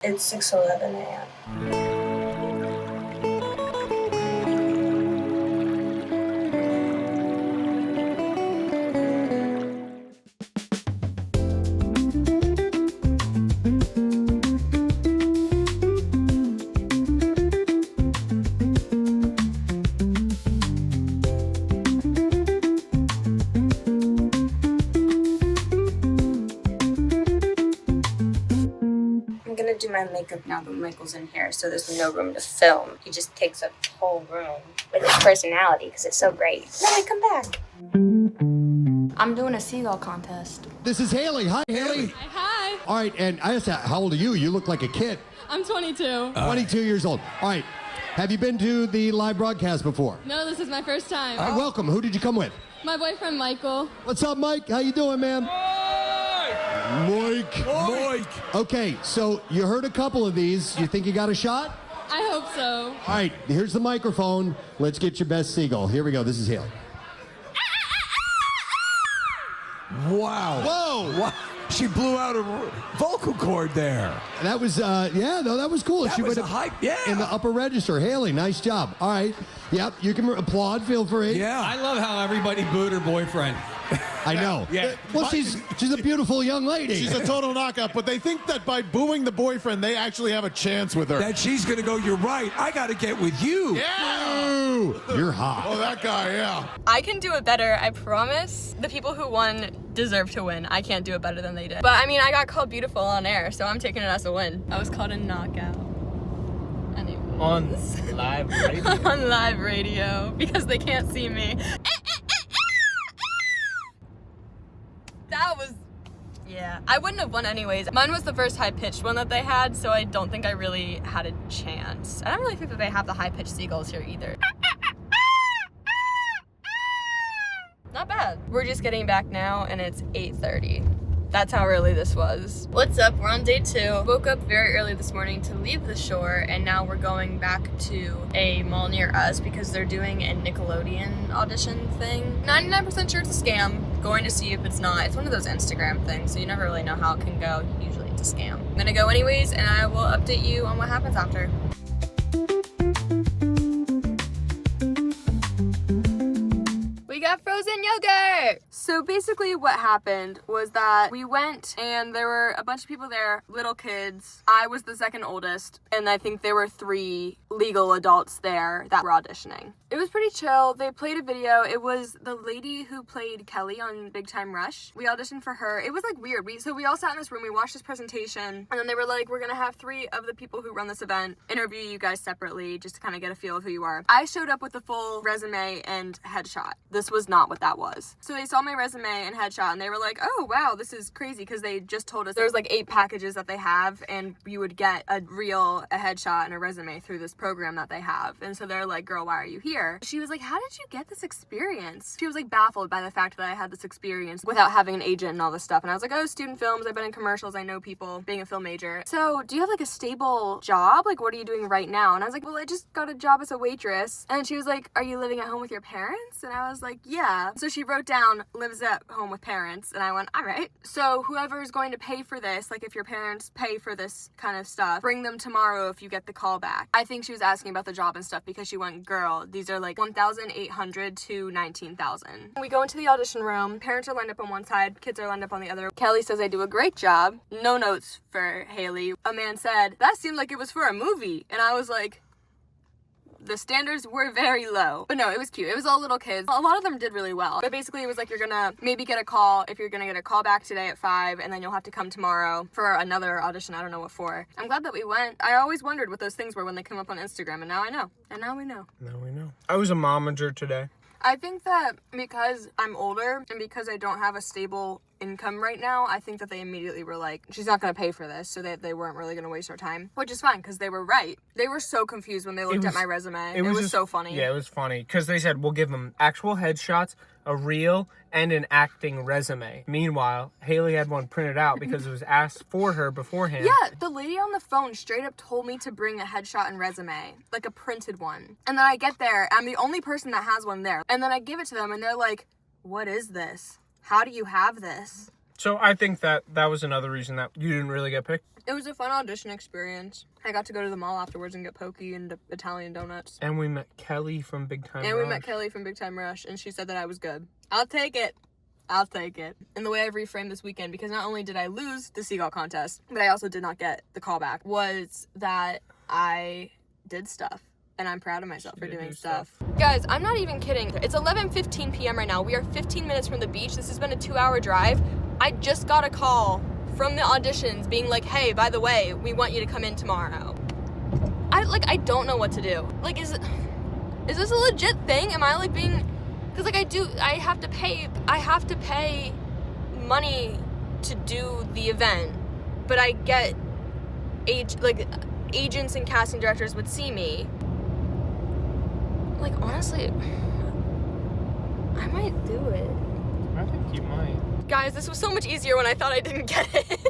It's 6:11 a.m. I'm gonna do my makeup now that Michael's in here, so there's no room to film. He just takes up the whole room with his personality because it's so great. Then I come back. I'm doing a seagull contest. This is Haley. Hi, Haley. Hi. All right, and I asked, how old are you? You look like a kid. I'm 22. 22 years old. All right. Have you been to the live broadcast before? No, this is my first time. Welcome. Who did you come with? My boyfriend, Michael. What's up, Mike? How you doing, man? Mike. Okay, so you heard a couple of these. You think you got a shot? I hope so. All right, here's the microphone. Let's get your best seagull. Here we go. This is Haley. Wow. Whoa. Wow. She blew out a vocal cord there. That was, that was cool. That she was went a hype, yeah. in the upper register. Haley, nice job. All right. Yep, you can applaud. Feel free. Yeah. I love how everybody booed her boyfriend. I know. Yeah. Well, she's a beautiful young lady. She's a total knockout, but they think that by booing the boyfriend, they actually have a chance with her. That she's going to go, you're right, I got to get with you. Yeah! Ooh, you're hot. Oh, that guy, yeah. I can do it better, I promise. The people who won deserve to win. I can't do it better than they did. But I mean, I got called beautiful on air, so I'm taking it as a win. I was called a knockout. Anyways. On live radio. On live radio, because they can't see me. That was, yeah. I wouldn't have won anyways. Mine was the first high-pitched one that they had, so I don't think I really had a chance. I don't really think that they have the high-pitched seagulls here either. Not bad. We're just getting back now, and it's 8:30. That's how early this was. What's up? We're on day 2. Woke up very early this morning to leave the shore, and now we're going back to a mall near us because they're doing a Nickelodeon audition thing. 99% sure it's a scam. Going to see if it's not. It's one of those Instagram things, so you never really know how it can go. Usually it's a scam. I'm gonna go anyways, and I will update you on what happens after. We got frozen yogurt! So basically what happened was that we went and there were a bunch of people there, little kids. I was the second oldest, and I think there were 3 legal adults there that were auditioning. It was pretty chill. They played a video. It was the lady who played Kelly on Big Time Rush. We auditioned for her. It was like weird. So we all sat in this room, we watched this presentation, and then they were like, we're gonna have 3 of the people who run this event interview you guys separately just to kind of get a feel of who you are. I showed up with the full resume and headshot. This was not what that was. So they saw my resume and headshot and they were like, oh wow, this is crazy, because they just told us there's like 8 packages that they have and you would get a headshot and a resume through this program that they have. And so they're like, girl, why are you here? She was like, how did you get this experience? She was like baffled by the fact that I had this experience without having an agent and all this stuff. And I was like, oh, student films, I've been in commercials, I know people, being a film major. So do you have like a stable job? Like, what are you doing right now? And I was like, well, I just got a job as a waitress. And she was like, are you living at home with your parents? And I was like, yeah. So she wrote down, lives at home with parents. And I went, all right. So whoever's going to pay for this, like if your parents pay for this kind of stuff, bring them tomorrow if you get the call back. I think she was asking about the job and stuff because she went, girl, these are like 1,800 to 19,000. We go into the audition room. Parents are lined up on one side, kids are lined up on the other. Kelly says I do a great job. No notes for Haley. A man said, that seemed like it was for a movie. And I was like, the standards were very low. But no, it was cute. It was all little kids. A lot of them did really well. But basically it was like, you're gonna maybe get a call. If you're gonna get a call back today at 5, and then you'll have to come tomorrow for another audition. I don't know what for. I'm glad that we went. I always wondered what those things were when they come up on Instagram, and now I know. And now we know. Now we know. I was a momager today. I think that because I'm older and because I don't have a stable income right now, I think that they immediately were like, she's not going to pay for this, so they weren't really going to waste our time, which is fine because they were right. They were so confused when they looked at my resume. It was so funny. Yeah, it was funny because they said, we'll give them actual headshots, a reel, and an acting resume. Meanwhile, Haley had one printed out because it was asked for her beforehand. Yeah, the lady on the phone straight up told me to bring a headshot and resume, like a printed one. And then I get there, I'm the only person that has one there. And then I give it to them and they're like, what is this? How do you have this? So I think that was another reason that you didn't really get picked. It was a fun audition experience. I got to go to the mall afterwards and get pokey and Italian donuts. And we met Kelly from Big Time Rush. And we met Kelly from Big Time Rush, and she said that I was good. I'll take it. I'll take it. And the way I've reframed this weekend, because not only did I lose the seagull contest, but I also did not get the callback, was that I did stuff. And I'm proud of myself for doing stuff. Guys, I'm not even kidding. It's 11:15 p.m. right now. We are 15 minutes from the beach. This has been a 2-hour drive. I just got a call from the auditions being like, hey, by the way, we want you to come in tomorrow. I don't know what to do. Like, is this a legit thing? Am I like being, because like I have to pay money to do the event, but I get agents and casting directors would see me. Like, honestly, I might do it. I think you might. Guys, this was so much easier when I thought I didn't get it.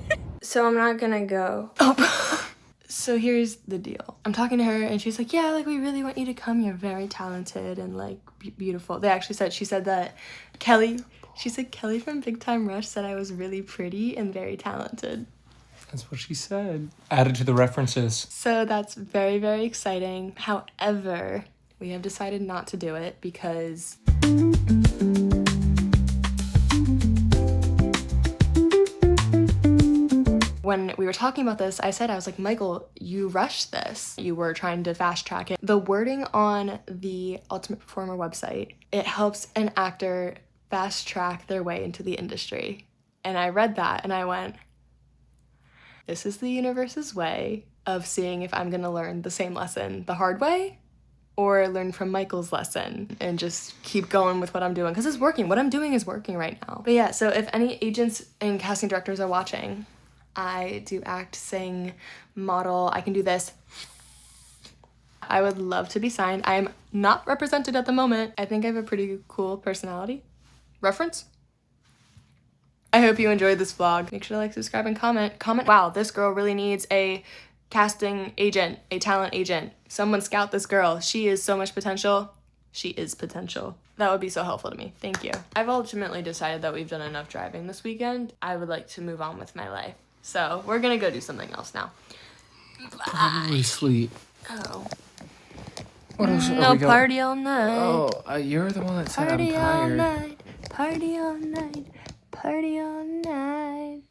So I'm not gonna go. Oh. So here's the deal. I'm talking to her and she's like, yeah, like we really want you to come. You're very talented and like beautiful. She said that Kelly from Big Time Rush said I was really pretty and very talented. That's what she said. Added to the references. So that's very, very exciting. However, we have decided not to do it because when we were talking about this, I was like, Michael, you rushed this. You were trying to fast track it. The wording on the Ultimate Performer website, it helps an actor fast track their way into the industry. And I read that and I went, this is the universe's way of seeing if I'm gonna learn the same lesson the hard way or learn from Michael's lesson and just keep going with what I'm doing, because it's working. What I'm doing is working right now. But yeah, so if any agents and casting directors are watching, I do act, sing, model, I can do this. I would love to be signed. I'm not represented at the moment. I think I have a pretty cool personality. Reference? I hope you enjoyed this vlog. Make sure to like, subscribe, and comment. Wow, this girl really needs a casting agent, a talent agent. Someone scout this girl. She is so much potential. She is potential. That would be so helpful to me. Thank you. I've ultimately decided that we've done enough driving this weekend. I would like to move on with my life. So we're gonna go do something else now. Probably sleep. Oh. What else? No, party all night. Oh, you're the one that said I'm Party all tired. night. Party all night. Party all night.